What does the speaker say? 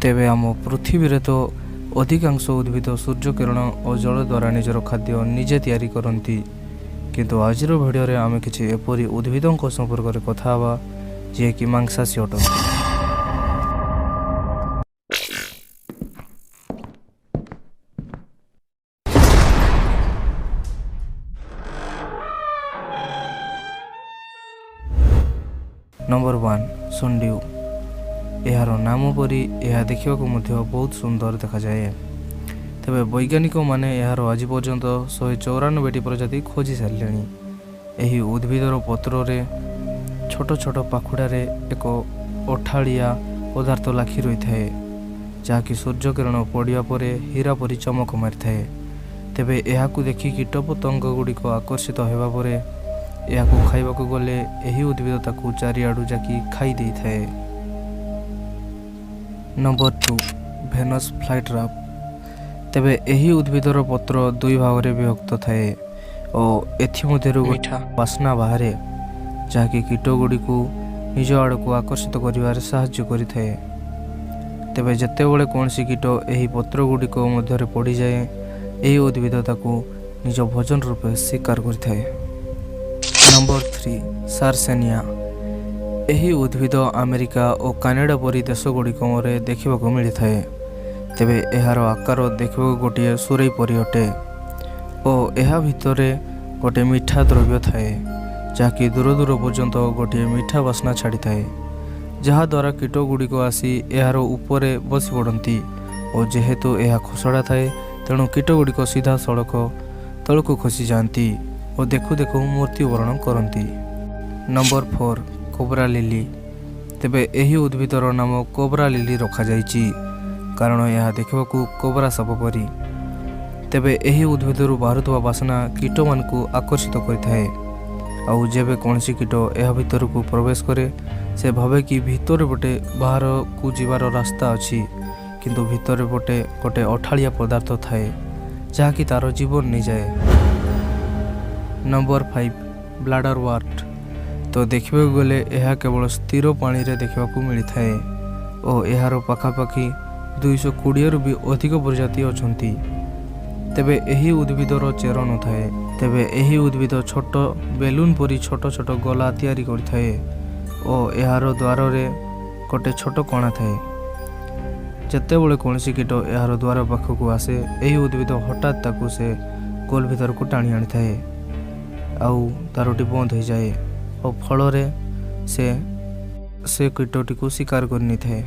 तेबे आम पृथ्वी रे तो अधिकांश उद्भिद सूर्यकिरण और जल द्वारा निजर खाद्य निजे तैयारी करती किंतु आज भिडियो रे आमे किछि एपरि उद्भिदों संपर्क में कथा हवा जे कि मांसाशी अटନ୍ତି। नंबर 1 सुंडिउ। यार नाम परी यह देखा बहुत सुंदर देखा जाए। तेबे वैज्ञानिक माने यार आज पर्यंत 194 प्रजाति खोजी सारे। यही उद्भिदर पत्र रे छोट छोट पाखुड़ारे एक अठाड़िया पदार्थ लाखी रही थाए जहाँकि सूर्यकिरण पड़ा पर हीरा परी चमक मारी थाए। तेबे यहाकू देखि कीटपतंग गुड़िक आकर्षित होगा पर यह खाइबाकू गले यही उद्भिद ताकू चारिआडू जाकी खाई दे थाए। Number 2 Venus flytrap. तेबे यही उद्भिदर पत्र दुई भाग में विभक्त थाए और एथिमध्यरु मीठा बास्ना बाहरे जहाँकि कीट गुड़िक निज आड़ को आकर्षित करिवार साहाय्य करिथाए। तेबे जेतेबेले कौनसी कीट यही पत्र गुड़िक मध्य पड़ जाए यही उद्भिद ताकू निज भोजन रूपे स्वीकार करिथाए। नंबर 3 सार्सेनिया। यही उद्भिद अमेरिका और कानाडा परी देश गुड़िक देखा मिलता है। तेबे यार आकार देखा गोटे सुरई परी अटे और यह भितर गोटे मीठा द्रव्य थाए जहाँकि दूर दूर पर्यंत गोटे मीठा बास्ना छाड़ी थाए जहाद्वारा कीट गुड़िक आसी यार ऊपर बसी पड़ती और जेहेतु यह खसड़ा थाए तेणु कीट गुड़िक सीधा सड़क तलक खसी जाती और देखु देखु मृत्युवरण करती। Number 4 cobra lily. तेबे यही उद्भिदर नाम कोब्रा लिली रखा जाइछि कारण यह देखा कोब्रा साप परी। तेबे यही उद्भिदरू बाहरुवा बासना कीट मानकू आकर्षित करिथाए आउ जेबे कौनसी कीट यह भितर को प्रवेश करे से भावे कि भितर पटे बाहर को जीवार रास्ता अच्छी किंतु भितर पटे गोटे अठाड़िया पदार्थ थाए जहाँकि तार जीवन नहीं जाए। Number 5 bladder ward. तो देखा गले यह केवल स्थिर पानी रे देखा मिलता है और यार पाखापाखि 220 रु भी अधिक प्रजाति अछंती। तेबे यही उद्भिदर चेर न थाए। तेबे यही उद्भिद छोट बेलून परी छोट छोट गला तैयारी करथाए और यार द्वार रे गोटे छोट कणा थाए। जेतेबेले कौनसी कीट यार द्वार पाखक आसे यही उद्भिद हठात ताकू से गोल भीतर को टाणी आनी थाए आउ तारोटी बंद हो जाए और फल से कीटटी को शिकार करनी थाए।